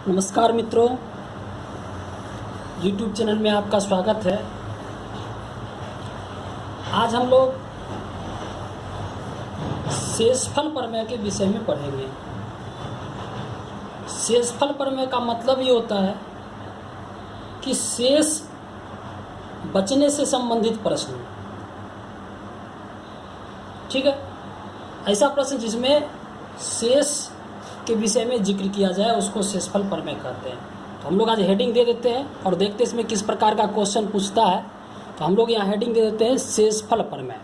नमस्कार मित्रों, YouTube channel में आपका स्वागत है। आज हम लोग शेषफल प्रमेय के विषय में पढ़ेंगे। शेषफल प्रमेय का मतलब ये होता है कि शेष बचने से संबंधित प्रश्न, ठीक है। ऐसा प्रश्न जिसमें शेष के विषय में जिक्र किया जाए उसको शेषफल प्रमेय कहते हैं। तो हम लोग आज हेडिंग दे देते हैं और देखते हैं इसमें किस प्रकार का क्वेश्चन पूछता है। तो हम लोग यहाँ हेडिंग दे देते हैं शेषफल प्रमेय।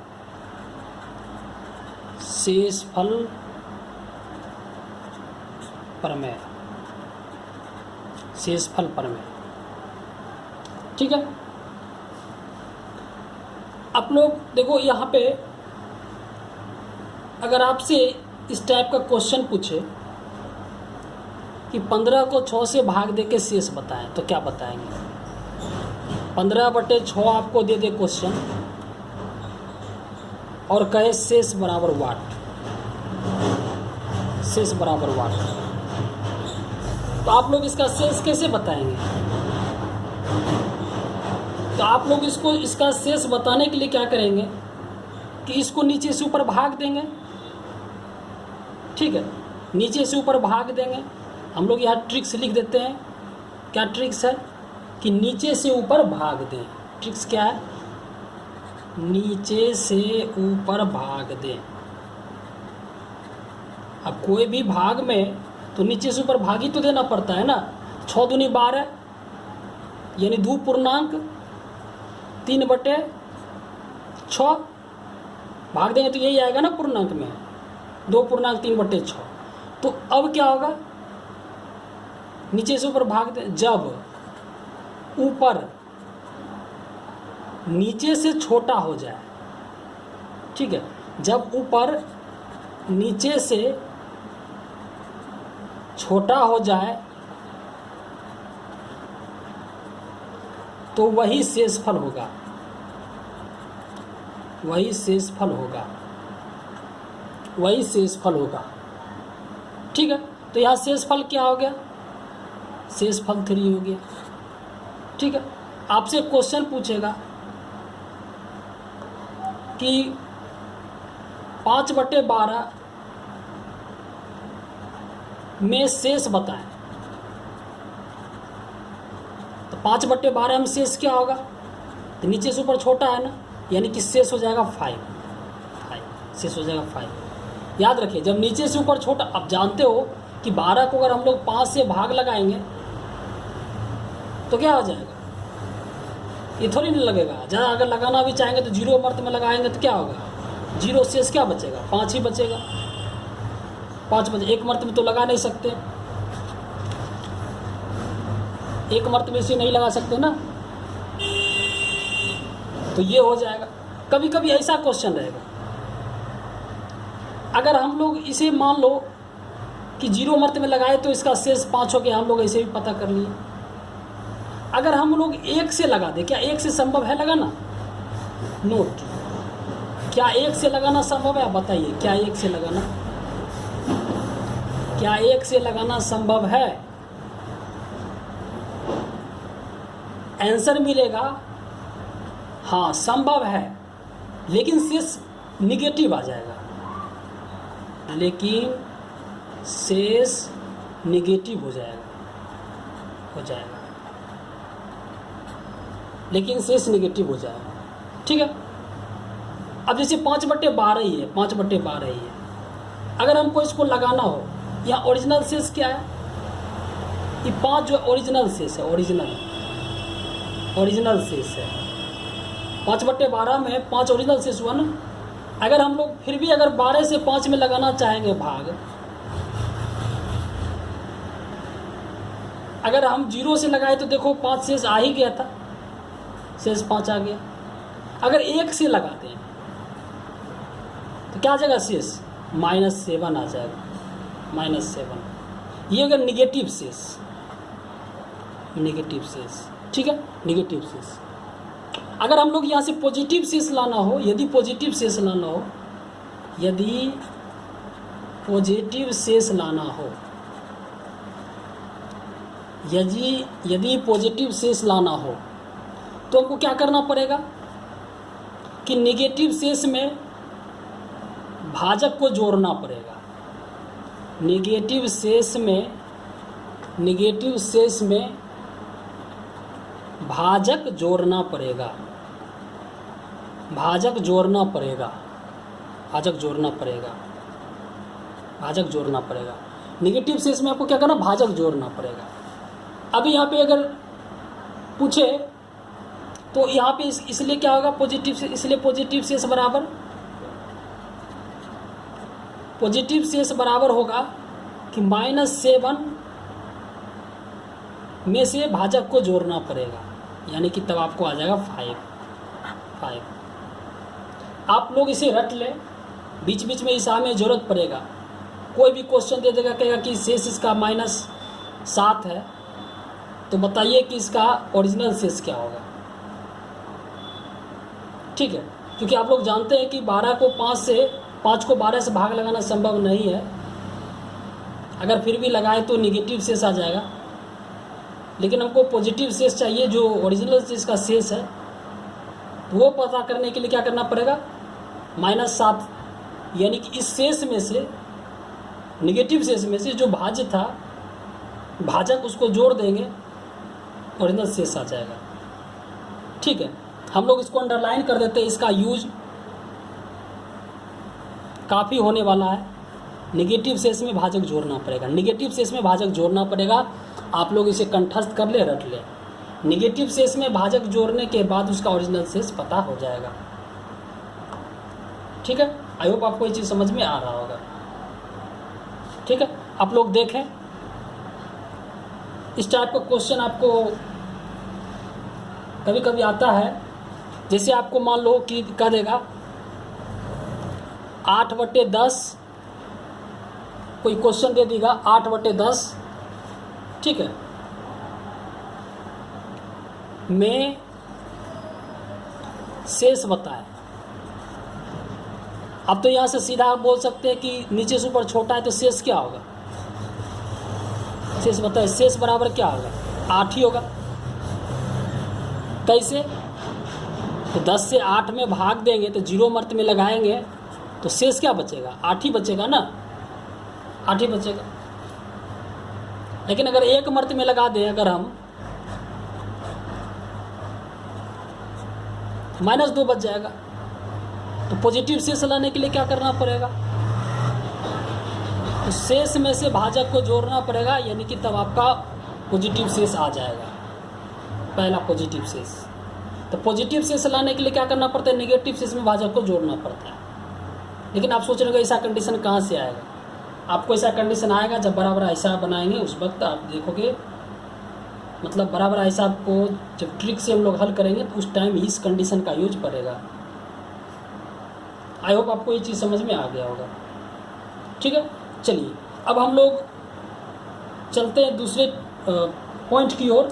शेषफल प्रमेय, शेषफल प्रमेय, ठीक है। आप लोग देखो, यहाँ पे अगर आपसे इस टाइप का क्वेश्चन पूछे कि 15 को 6 से भाग दे के शेष बताएं, तो क्या बताएंगे? 15/6 आपको दे दे क्वेश्चन और कहे शेष बराबर वाट, शेष बराबर वाट, तो आप लोग इसका शेष कैसे बताएंगे? तो आप लोग इसका शेष बताने के लिए क्या करेंगे कि इसको नीचे से ऊपर भाग देंगे, ठीक है। नीचे से ऊपर भाग देंगे। हम लोग यहाँ ट्रिक्स लिख देते हैं। क्या ट्रिक्स है कि नीचे से ऊपर भाग दें। ट्रिक्स क्या है? नीचे से ऊपर भाग दें। अब कोई भी भाग में तो नीचे से ऊपर भाग ही तो देना पड़ता है ना। 6 दूनी 12 यानी 2 पूर्णांक 3/6 भाग देंगे तो यही आएगा ना पूर्णांक में, 2 पूर्णांक 3/6। तो अब क्या होगा? नीचे से ऊपर भाग दे। जब ऊपर नीचे से छोटा हो जाए, ठीक है, जब ऊपर नीचे से छोटा हो जाए तो वही शेषफल होगा, वही शेषफल होगा, वही शेषफल होगा, ठीक है। तो यहाँ शेषफल क्या हो गया? शेषफल 3 हो गया, ठीक है। आपसे क्वेश्चन पूछेगा कि 5/12 में शेष बताएं, तो 5/12 में शेष क्या होगा? तो नीचे से ऊपर छोटा है ना, यानी कि शेष हो जाएगा 5, शेष हो जाएगा 5। याद रखिए, जब नीचे से ऊपर छोटा, अब जानते हो कि 12 को अगर हम लोग 5 से भाग लगाएंगे तो क्या हो जाएगा? ये थोड़ी नहीं लगेगा। जहाँ अगर लगाना भी चाहेंगे तो 0 मर्त में लगाएंगे तो क्या होगा? 0 शेष क्या बचेगा? 5 ही बचेगा। 5 बचे, 1 मर्त में तो लगा नहीं सकते, 1 मर्त में इसे नहीं लगा सकते ना, तो ये हो जाएगा। कभी कभी ऐसा क्वेश्चन रहेगा, अगर हम लोग इसे मान लो कि 0 मर्त में लगाए तो इसका शेष 5 हो गया, हम लोग ऐसे भी पता कर लिए। अगर हम लोग 1 से लगा दें, क्या 1 से संभव है लगाना? नोट, क्या 1 से लगाना संभव है? बताइए, क्या 1 से लगाना, क्या 1 से लगाना संभव है? आंसर मिलेगा हाँ संभव है, लेकिन शेष निगेटिव आ जाएगा, लेकिन शेष निगेटिव हो जाएगा, लेकिन शेष निगेटिव हो जाएगा, ठीक है। अब जैसे 5/12 ही है, 5/12 ही है। अगर हमको इसको लगाना हो, यहाँ ओरिजिनल शेष क्या है? ये 5 जो ओरिजिनल शेष है, ओरिजिनल शेष है। 5/12 में 5 ओरिजिनल शेष हुआ ना। अगर हम लोग फिर भी अगर 12 से 5 में लगाना चाहेंगे भाग, अगर हम 0 से लगाए तो देखो 5 शेष आ ही गया था, शेष 5 आ गया। अगर 1 से लगाते हैं तो क्या आ जाएगा? शेष -7 आ जाएगा, -7। ये अगर निगेटिव शेष, निगेटिव शेष, ठीक है, निगेटिव शेष। अगर हम लोग यहाँ से पॉजिटिव शेष लाना हो, यदि पॉजिटिव शेष लाना हो, यदि पॉजिटिव शेष लाना हो यदि पॉजिटिव शेष लाना हो तो हमको क्या करना पड़ेगा कि निगेटिव शेष में भाजक को जोड़ना पड़ेगा। निगेटिव शेष में भाजक जोड़ना पड़ेगा। भाजक जोड़ना पड़ेगा। निगेटिव शेष में आपको क्या करना, भाजक जोड़ना पड़ेगा। अभी यहाँ पे अगर पूछे तो यहाँ पे इसलिए क्या होगा, पॉजिटिव से, इसलिए पॉजिटिव शेष बराबर होगा कि -7 में से भाजक को जोड़ना पड़ेगा, यानी कि तब आपको आ जाएगा 5। आप लोग इसे रट लें, बीच बीच में इस में ज़रूरत पड़ेगा। कोई भी क्वेश्चन दे देगा, कहेगा कि शेष इसका -7 है, तो बताइए कि इसका ओरिजिनल शेष क्या होगा। ठीक है, क्योंकि आप लोग जानते हैं कि 5 को 12 से भाग लगाना संभव नहीं है। अगर फिर भी लगाए तो निगेटिव शेष आ जाएगा, लेकिन हमको पॉजिटिव शेष चाहिए, जो ओरिजिनल शेष का शेष है। तो वो पता करने के लिए क्या करना पड़ेगा, -7, यानी कि इस शेष में से, निगेटिव शेष में से जो भाज्य था, भाजक उसको जोड़ देंगे, ओरिजिनल शेष आ जाएगा। ठीक है, हम लोग इसको अंडरलाइन कर देते हैं, इसका यूज काफ़ी होने वाला है। निगेटिव शेष में भाजक जोड़ना पड़ेगा। आप लोग इसे कंठस्थ कर ले, रट ले। निगेटिव शेष में भाजक जोड़ने के बाद उसका ओरिजिनल शेष पता हो जाएगा। ठीक है, आई होप आपको ये चीज़ समझ में आ रहा होगा। ठीक है, आप लोग देखें, इस टाइप का क्वेश्चन आपको कभी कभी आता है। जैसे आपको मान लो कि कह देगा 8/10, कोई क्वेश्चन दे देगा 8/10, ठीक है, में शेष बताए। अब तो यहाँ से सीधा आप बोल सकते हैं कि नीचे से ऊपर छोटा है तो शेष क्या होगा, शेष बताए। शेष बराबर क्या होगा, 8 ही होगा। कैसे, तो 10 से 8 में भाग देंगे तो 0 मर्त में लगाएंगे तो शेष क्या बचेगा, 8 ही बचेगा ना, 8 ही बचेगा। लेकिन अगर 1 मर्त में लगा दें, अगर हम, -2 बच जाएगा। तो पॉजिटिव शेष लाने के लिए क्या करना पड़ेगा, तो शेष में से भाजक को जोड़ना पड़ेगा, यानी कि तब आपका पॉजिटिव शेष आ जाएगा, पहला पॉजिटिव शेष। तो पॉजिटिव शेष लाने के लिए क्या करना पड़ता है, नेगेटिव शेष में भाजक को जोड़ना पड़ता है। लेकिन आप सोच रहे हो ऐसा कंडीशन कहाँ से आएगा, आपको ऐसा कंडीशन आएगा जब बराबर ऐसा बनाएंगे, उस वक्त आप देखोगे, मतलब बराबर ऐसा आपको जब ट्रिक से हम लोग हल करेंगे तो उस टाइम इस कंडीशन का यूज पड़ेगा। आई होप आपको ये चीज़ समझ में आ गया होगा। ठीक है, चलिए अब हम लोग चलते हैं दूसरे पॉइंट की ओर,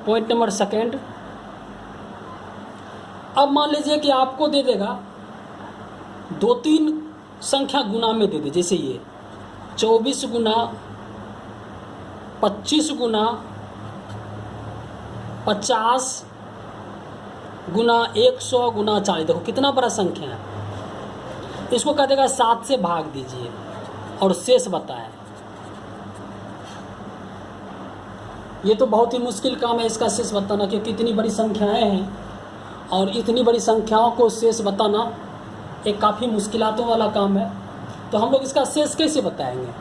पॉइंट नंबर 2। अब मान लीजिए कि आपको दे देगा 2-3 संख्या गुना में दे दे, जैसे ये 24 गुना 25 गुना 50 गुना 100 गुना 40। देखो कितना बड़ा संख्या है। इसको कह देगा 7 से भाग दीजिए और शेष बताएं। ये तो बहुत ही मुश्किल काम है इसका शेष बताना, क्योंकि इतनी बड़ी संख्याएं हैं और इतनी बड़ी संख्याओं को शेष बताना एक काफ़ी मुश्किलातों वाला काम है। तो हम लोग इसका शेष कैसे बताएंगे,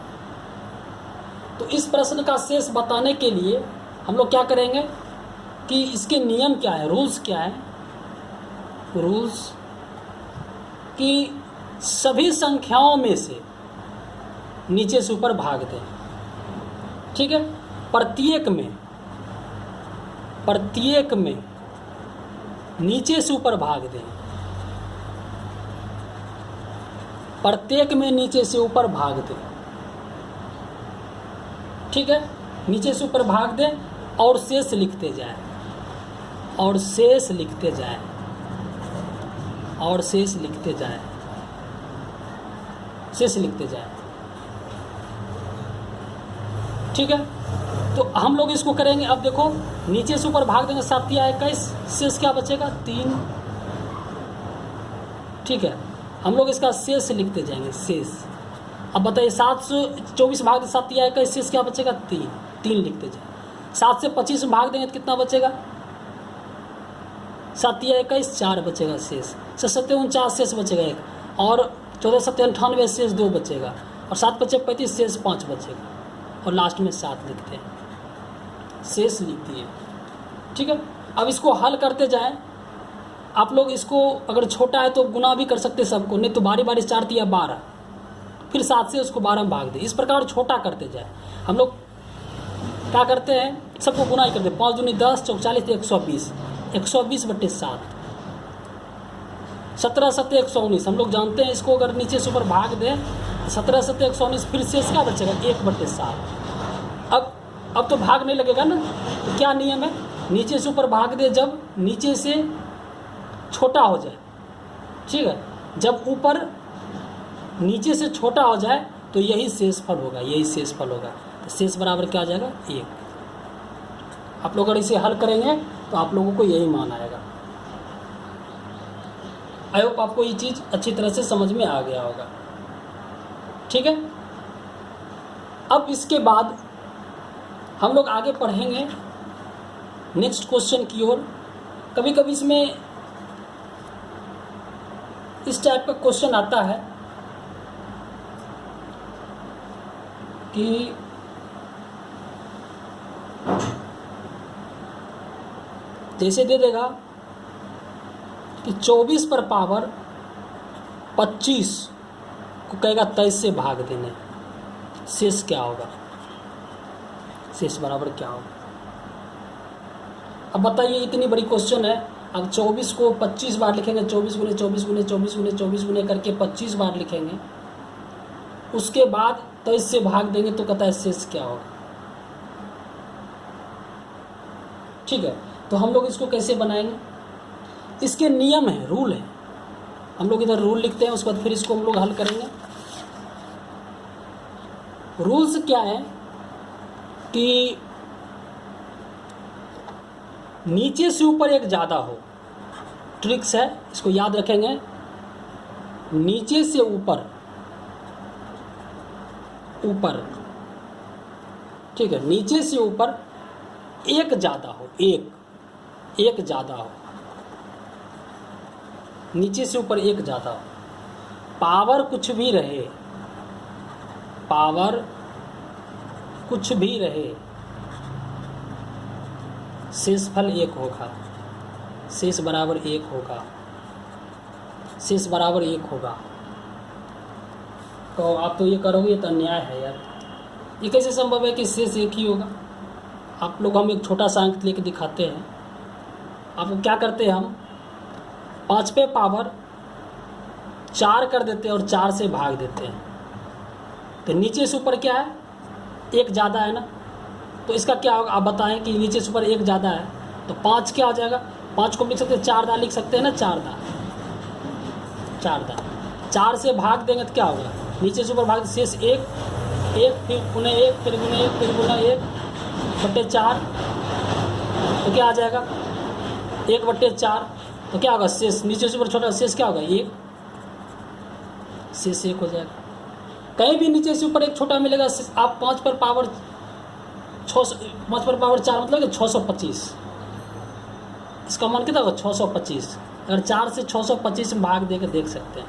तो इस प्रश्न का शेष बताने के लिए हम लोग क्या करेंगे कि इसके नियम क्या है, रूल्स क्या है, रूल्स कि सभी संख्याओं में से नीचे से ऊपर भाग दें। ठीक है, प्रत्येक में नीचे से ऊपर भाग दें, प्रत्येक में नीचे से ऊपर भाग दें। ठीक है, नीचे से ऊपर भाग दें और शेष लिखते जाएं, और शेष लिखते जाएं, और शेष लिखते जाएं, शेष लिखते जाएं। ठीक है, तो हम लोग इसको करेंगे। अब देखो नीचे से ऊपर भाग देंगे 7 या 21, शेष क्या बचेगा 3। ठीक है, हम लोग इसका शेष लिखते जाएंगे, शेष। अब बताइए 724 भाग दे 7 या 21, शेष क्या बचेगा 3 लिखते जाए। 7 से 25 में भाग देंगे तो कितना बचेगा 7 या 21, 4 बचेगा शेष। 7 49 शेष बचेगा 1, और 14 7 98 शेष 2 बचेगा, और 7 5 35 शेष 5 बचेगा, और लास्ट में 7 लिखते हैं, शेष लिख दिए। ठीक है, अब इसको हल करते जाएं। आप लोग इसको अगर छोटा है तो गुना भी कर सकते सबको, नहीं तो बारी बारी 4 या 12, फिर 7 से उसको 12 में भाग दे। इस प्रकार छोटा करते जाए। हम लोग क्या करते हैं, सबको गुना ही करते हैं। 5 दूनी 10, 4 40 120, 120/7, 17 7 119। हम लोग जानते हैं इसको अगर नीचे से ऊपर भाग दें 17 7 119, फिर शेष क्या बचेगा 1/7। अब तो भाग नहीं लगेगा ना, तो क्या नियम है, नीचे से ऊपर भाग दे जब नीचे से छोटा हो जाए। ठीक है, जब ऊपर नीचे से छोटा हो जाए तो यही शेषफल होगा, यही शेषफल होगा। तो शेष बराबर क्या आ जाएगा 1। आप लोग अगर इसे हल करेंगे तो आप लोगों को यही मान आएगा। आई होप आपको ये चीज़ अच्छी तरह से समझ में आ गया होगा। ठीक है, अब इसके बाद हम लोग आगे पढ़ेंगे नेक्स्ट क्वेश्चन की ओर। कभी कभी इसमें इस टाइप का क्वेश्चन आता है कि जैसे दे देगा कि 24 पर पावर 25 को कहेगा 23 से भाग देने, शेष क्या होगा, शेष बराबर क्या होगा। अब बताइए इतनी बड़ी क्वेश्चन है। अब 24 को 25 बार लिखेंगे, 24 गुने 24 गुने 24 गुने 24 गुने करके 25 बार लिखेंगे, उसके बाद 23 से भाग देंगे तो कहता है शेष क्या होगा। ठीक है, तो हम लोग इसको कैसे बनाएंगे, इसके नियम है, रूल है। हम लोग इधर रूल लिखते हैं, उसके बाद फिर इसको हम लोग हल करेंगे। रूल्स क्या है कि नीचे से ऊपर एक ज़्यादा हो, ट्रिक्स है, इसको याद रखेंगे। नीचे से ऊपर ऊपर, ठीक है, नीचे से ऊपर एक ज़्यादा हो, एक ज़्यादा हो, नीचे से ऊपर एक ज़्यादा हो, पावर कुछ भी रहे, पावर कुछ भी रहे, शेषफल 1 होगा, शेष बराबर 1 होगा, शेष बराबर 1 होगा। तो आप तो ये करोगे, ये तो अन्याय है यार। ये कैसे संभव है कि शेष 1 ही होगा। आप लोग हम एक छोटा सा अंक लेके दिखाते हैं आपको। क्या करते हैं हम, 5 पे पावर 4 कर देते हैं और 4 से भाग देते हैं। तो नीचे से ऊपर क्या है, 1 ज़्यादा है ना, तो इसका क्या होगा आप बताएं कि नीचे से ऊपर 1 ज़्यादा है तो 5 क्या हो जाएगा। 5 को लिख सकते हैं 4 दा लिख सकते हैं ना, 4 दा 4 से भाग देंगे तो क्या होगा, नीचे से ऊपर भाग शेष 1 फिर गुने 1 फिर गुने 1 फिर गुना 1/4, तो क्या आ जाएगा 1/4। तो क्या होगा शेष, नीचे से ऊपर छोटा शेष क्या होगा 1, शेष 1 हो जाएगा। कहीं भी नीचे से ऊपर एक छोटा मिलेगा। आप 5 पर पावर 4 मतलब कि 625, इसका मान कितना होगा 625। अगर 4 से 625 में भाग देकर देख सकते हैं,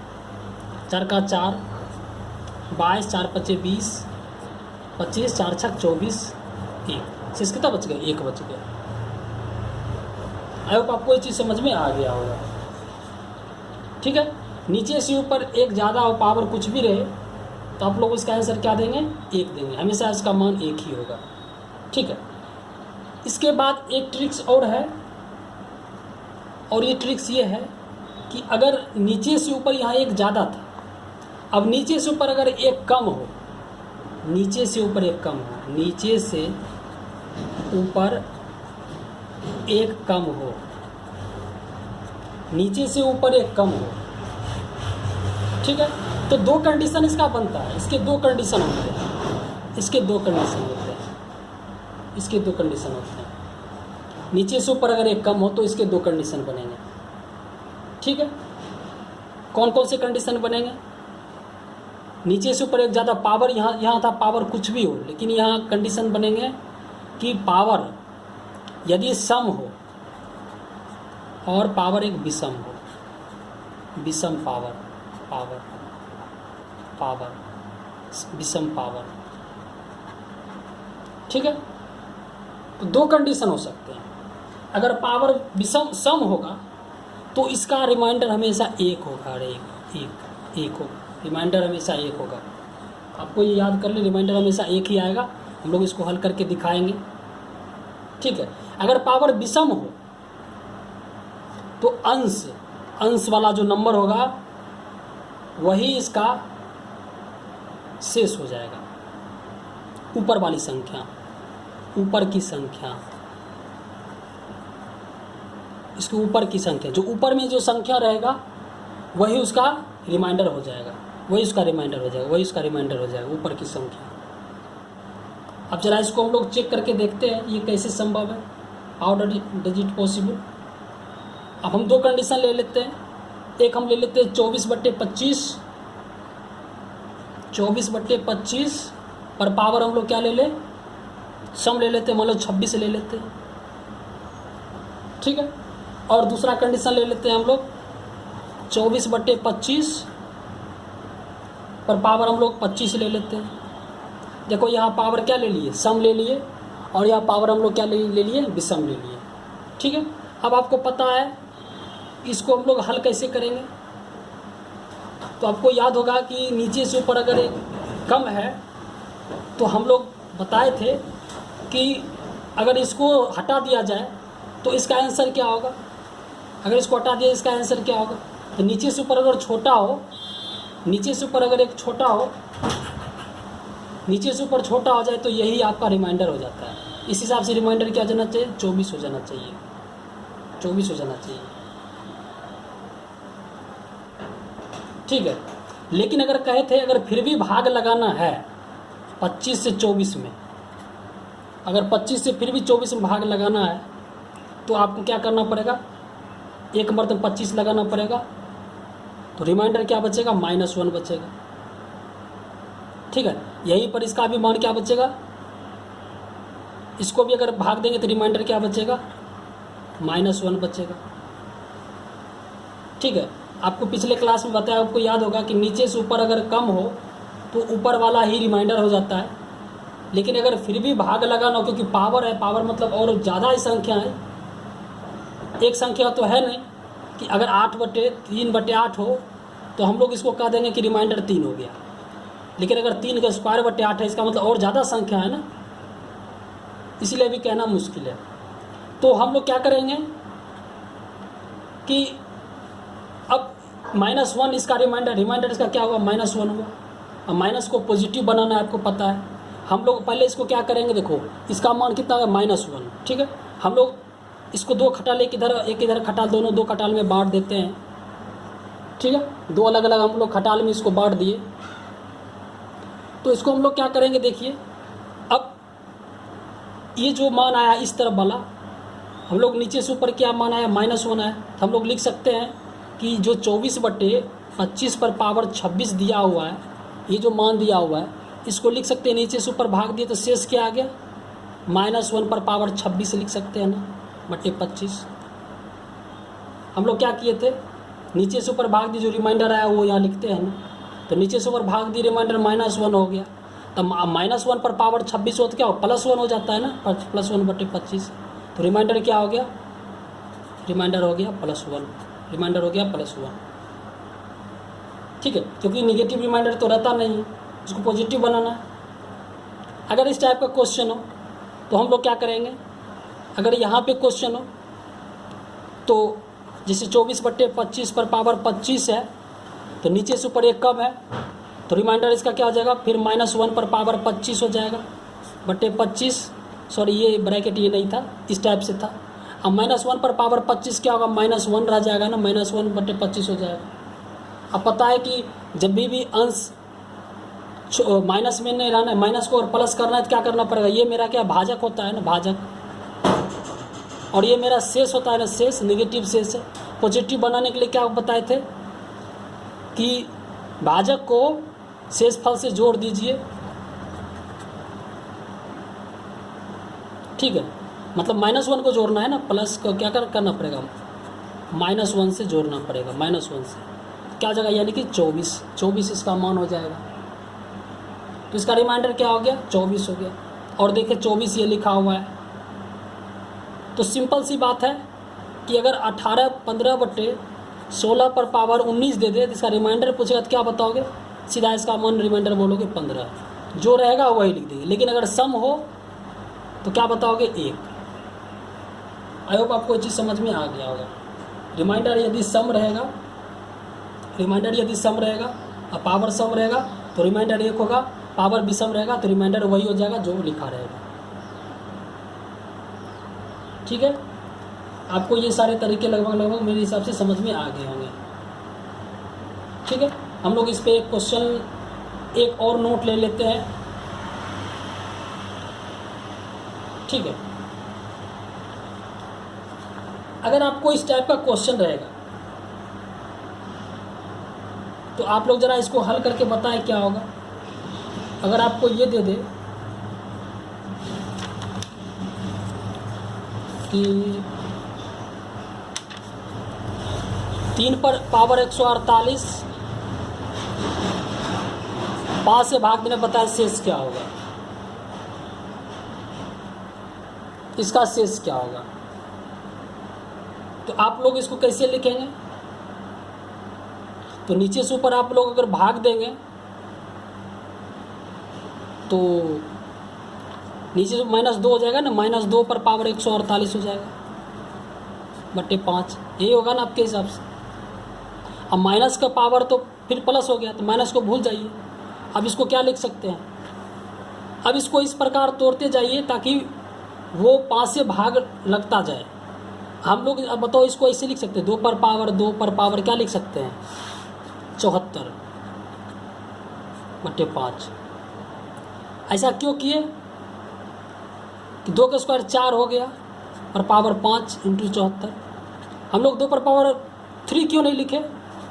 4 का 4 22, 4 5 20, 25, 4 6 24, 1, शेष कितना बच गया 1 बच गया। आई होप आपको ये चीज़ समझ में आ गया होगा। ठीक है, नीचे से ऊपर एक ज़्यादा हो, पावर कुछ भी रहे, तो आप लोग इसका आंसर क्या देंगे 1 देंगे, हमेशा इसका मान 1 ही होगा। ठीक है, इसके बाद एक ट्रिक्स और है, और ये ट्रिक्स ये है कि अगर नीचे से ऊपर यहाँ 1 ज़्यादा था, अब नीचे से ऊपर अगर 1 कम हो, नीचे से ऊपर 1 कम हो, नीचे से ऊपर 1 कम हो, नीचे से ऊपर 1 कम हो, ठीक है, तो 2 कंडीशन इसका बनता है। इसके 2 कंडीशन होते हैं, इसके 2 कंडीशन होते हैं। इसके 2 कंडीशन होते हैं। नीचे से ऊपर अगर एक कम हो तो इसके 2 कंडीशन बनेंगे। ठीक है, कौन कौन से कंडीशन बनेंगे? नीचे से ऊपर एक ज़्यादा पावर, यहाँ था पावर कुछ भी हो, लेकिन यहाँ कंडीशन बनेंगे कि पावर यदि सम हो और पावर एक विषम हो, विषम पावर, पावर पावर विषम पावर। ठीक है, तो 2 कंडीशन हो सकते हैं। अगर पावर विषम सम होगा तो इसका रिमाइंडर हमेशा 1 होगा, अरे एक होगा, रिमाइंडर हमेशा 1 होगा। आपको ये याद कर ले, रिमाइंडर हमेशा 1 ही आएगा। हम लोग इसको हल करके दिखाएंगे। ठीक है, अगर पावर विषम हो तो अंश वाला जो नंबर होगा वही इसका शेष हो जाएगा। ऊपर वाली संख्या, ऊपर की संख्या, इसके ऊपर की संख्या, जो ऊपर में जो संख्या रहेगा वही उसका रिमाइंडर हो जाएगा, वही उसका रिमाइंडर हो जाएगा, वही उसका रिमाइंडर हो जाएगा, ऊपर की संख्या। अब जरा इसको हम लोग चेक करके देखते हैं ये कैसे संभव है, हाउ डज इट पॉसिबल। अब हम 2 कंडीशन ले लेते हैं। एक हम ले लेते हैं 24/25, 24/25 पर पावर हम लोग क्या ले लें, सम ले लेते हैं, मतलब 26 ले लेते हैं। ठीक है, और दूसरा कंडीशन ले लेते हैं हम लोग 24/25 पर पावर हम लोग 25 ले लेते हैं। देखो यहाँ पावर क्या ले लिए, सम ले लिए, और यहाँ पावर हम लोग क्या ले लिए, विषम ले लिए। ठीक है, अब आपको पता है इसको हम लोग हल कैसे करेंगे। तो आपको याद होगा कि नीचे से ऊपर अगर एक कम है तो हम लोग बताए थे कि अगर इसको हटा दिया जाए तो इसका आंसर क्या होगा। अगर इसको हटा दिया इसका आंसर क्या होगा। तो नीचे से ऊपर अगर छोटा हो, नीचे से ऊपर अगर एक छोटा हो, नीचे से ऊपर छोटा हो जाए तो यही आपका रिमाइंडर हो जाता है। इस हिसाब से रिमाइंडर क्या हो जाना चाहिए, 24 हो जाना चाहिए, 24 हो जाना चाहिए। ठीक है, लेकिन अगर कहे थे अगर फिर भी भाग लगाना है 25 से 24 में, अगर 25 से फिर भी 24 में भाग लगाना है तो आपको क्या करना पड़ेगा, एक मर्तबा 25 लगाना पड़ेगा। तो रिमाइंडर क्या बचेगा, -1 बचेगा। ठीक है, यहीं पर इसका भी मान क्या बचेगा, इसको भी अगर भाग देंगे तो रिमाइंडर क्या बचेगा, -1 बचेगा। ठीक है, आपको पिछले क्लास में बताया, आपको याद होगा कि नीचे से ऊपर अगर कम हो तो ऊपर वाला ही रिमाइंडर हो जाता है। लेकिन अगर फिर भी भाग लगाना हो, क्योंकि पावर है, पावर मतलब और ज़्यादा ही संख्या है, एक संख्या तो है नहीं कि अगर 8/3/8 हो तो हम लोग इसको कह देंगे कि रिमाइंडर 3 हो गया। लेकिन अगर 3 का स्क्वायर 8 है, इसका मतलब और ज़्यादा संख्या है ना, इसलिए भी कहना मुश्किल है। तो हम लोग क्या करेंगे कि अब -1 इसका रिमाइंडर इसका क्या हुआ, -1 हुआ। अब माइनस को पॉजिटिव बनाना है, आपको पता है। हम लोग पहले इसको क्या करेंगे, देखो इसका मान कितना है, -1। ठीक है, हम लोग इसको 2 खटाल, एक इधर खटाल, दोनों 2 खटाल में बांट देते हैं। ठीक है, 2 अलग अलग हम लोग खटाल में इसको बांट दिए। तो इसको हम लोग क्या करेंगे, देखिए अब ये जो मान आया इस तरफ वाला, हम लोग नीचे से ऊपर क्या मान आया, -1 आया। तो हम लोग लिख सकते हैं कि जो 24/25 पर पावर 26 दिया हुआ है, ये जो मान दिया हुआ है, इसको लिख सकते हैं नीचे से ऊपर भाग दिए तो शेष क्या आ गया, -1 पर पावर 26 लिख सकते हैं ना, बटे 25। हम लोग क्या किए थे, नीचे से ऊपर भाग दिए, जो रिमाइंडर आया वो यहाँ लिखते हैं ना। तो नीचे से ऊपर भाग दिए, रिमाइंडर -1 हो गया। तब -1 पर पावर 26 हो तो क्या हो, +1 हो जाता है ना, +1 बटे 25। तो रिमाइंडर क्या हो गया, रिमाइंडर हो गया +1, रिमाइंडर हो गया +1। ठीक है, क्योंकि निगेटिव रिमाइंडर तो रहता नहीं है, उसको पॉजिटिव बनाना है। अगर इस टाइप का क्वेश्चन हो तो हम लोग क्या करेंगे, अगर यहाँ पे क्वेश्चन हो तो जैसे 24/25 पर पावर 25 है, तो नीचे से ऊपर एक कम है, तो रिमाइंडर इसका क्या हो जाएगा, फिर -1 पर पावर 25 हो जाएगा बटे 25। सॉरी, ये ब्रैकेट ये नहीं था, इस टाइप से था। अब -1 पर पावर 25 क्या होगा, -1 रह जाएगा ना, -1 बटे 25 हो जाएगा। अब पता है कि जब भी अंश माइनस में नहीं रहना है, माइनस को और प्लस करना है तो क्या करना पड़ेगा, ये मेरा क्या भाजक होता है ना, भाजक, और ये मेरा शेष होता है ना, शेष, नेगेटिव शेष है। पॉजिटिव बनाने के लिए क्या बताए थे कि भाजक को शेषफल से जोड़ दीजिए, ठीक है, मतलब -1 को जोड़ना है ना, प्लस को क्या करना पड़ेगा, -1 से जोड़ना पड़ेगा, -1 से क्या जगह, यानी कि 24 इसका मान हो जाएगा। तो इसका रिमाइंडर क्या हो गया, 24 हो गया। और देखिए 24 ये लिखा हुआ है। तो सिंपल सी बात है कि अगर 18 15/16 पर पावर 19 दे दे तो इसका रिमाइंडर पूछेगा तो क्या बताओगे, सीधा इसका मान रिमाइंडर बोलोगे 15, जो रहेगा वही लिख देंगे। लेकिन अगर सम हो तो क्या बताओगे, 1। आई होप आपको ये चीज़ समझ में आ गया होगा। रिमाइंडर यदि सम रहेगा, और पावर सम रहेगा तो रिमाइंडर 1 होगा, पावर विषम रहेगा तो रिमाइंडर वही हो जाएगा जो लिखा रहेगा। ठीक है, आपको ये सारे तरीके लगभग मेरे हिसाब से समझ में आ गए होंगे। ठीक है, हम लोग इस पे एक क्वेश्चन, एक और नोट ले लेते हैं। ठीक है, अगर आपको इस टाइप का क्वेश्चन रहेगा तो आप लोग ज़रा इसको हल करके बताएं क्या होगा। अगर आपको ये दे दे कि 3 पर पावर 148 5 से भाग देने बताया, शेष क्या होगा, इसका शेष क्या होगा, तो आप लोग इसको कैसे लिखेंगे। तो नीचे से ऊपर आप लोग अगर भाग देंगे तो नीचे से -2 हो जाएगा ना, -2 पर पावर 148 हो जाएगा बटे 5, यही होगा ना आपके हिसाब से। अब माइनस का पावर तो फिर प्लस हो गया, तो माइनस को भूल जाइए। अब इसको क्या लिख सकते हैं, अब इसको इस प्रकार तोड़ते जाइए ताकि वो 5 से भाग लगता जाए। हम लोग अब बताओ इसको ऐसे लिख सकते हैं, 2 पर पावर क्या लिख सकते हैं, 74 बटे 5। ऐसा क्यों किए कि 2 का स्क्वायर 4 हो गया और पावर 5 × 74। हम लोग 2 पर पावर 3 क्यों नहीं लिखे,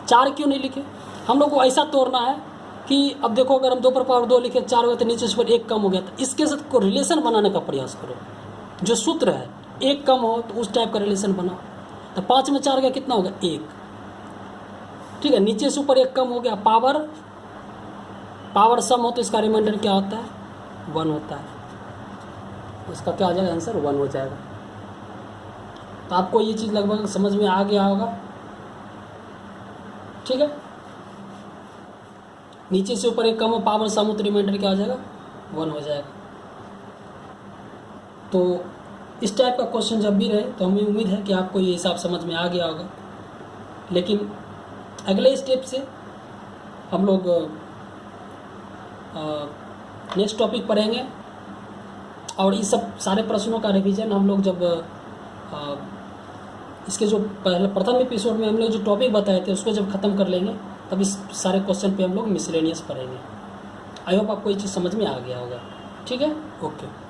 4 क्यों नहीं लिखे। हम लोग को ऐसा तोड़ना है कि अब देखो अगर हम 2 पर पावर 2 लिखे 4 हो गया तो नीचे से 1 कम हो गया, तो इसके साथ को रिलेशन बनाने का प्रयास करो। जो सूत्र है 1 कम हो तो उस टाइप का रिलेशन बनाओ। तो 5 में 4 गया कितना होगा, 1। ठीक है, नीचे से ऊपर 1 कम हो गया, पावर सम हो तो इसका रिमाइंडर क्या होता है, 1 होता है। इसका क्या हो जाएगा, आंसर 1 हो जाएगा। तो आपको ये चीज़ लगभग समझ में आ गया होगा। ठीक है, नीचे से ऊपर 1 कम हो, पावर सम हो तो रिमाइंडर क्या हो जाएगा, 1 हो जाएगा। तो इस टाइप का क्वेश्चन जब भी रहे तो हमें उम्मीद है कि आपको ये हिसाब समझ में आ गया होगा। लेकिन अगले स्टेप से हम लोग नेक्स्ट टॉपिक पढ़ेंगे और इस सब सारे प्रश्नों का रिवीजन हम लोग जब इसके जो प्रथम एपिसोड में हम लोग जो टॉपिक बताए थे उसको जब ख़त्म कर लेंगे तब इस सारे क्वेश्चन पे हम लोग मिसलेनियस पढ़ेंगे। आई होप आपको ये चीज़ समझ में आ गया होगा। ठीक है, ओके।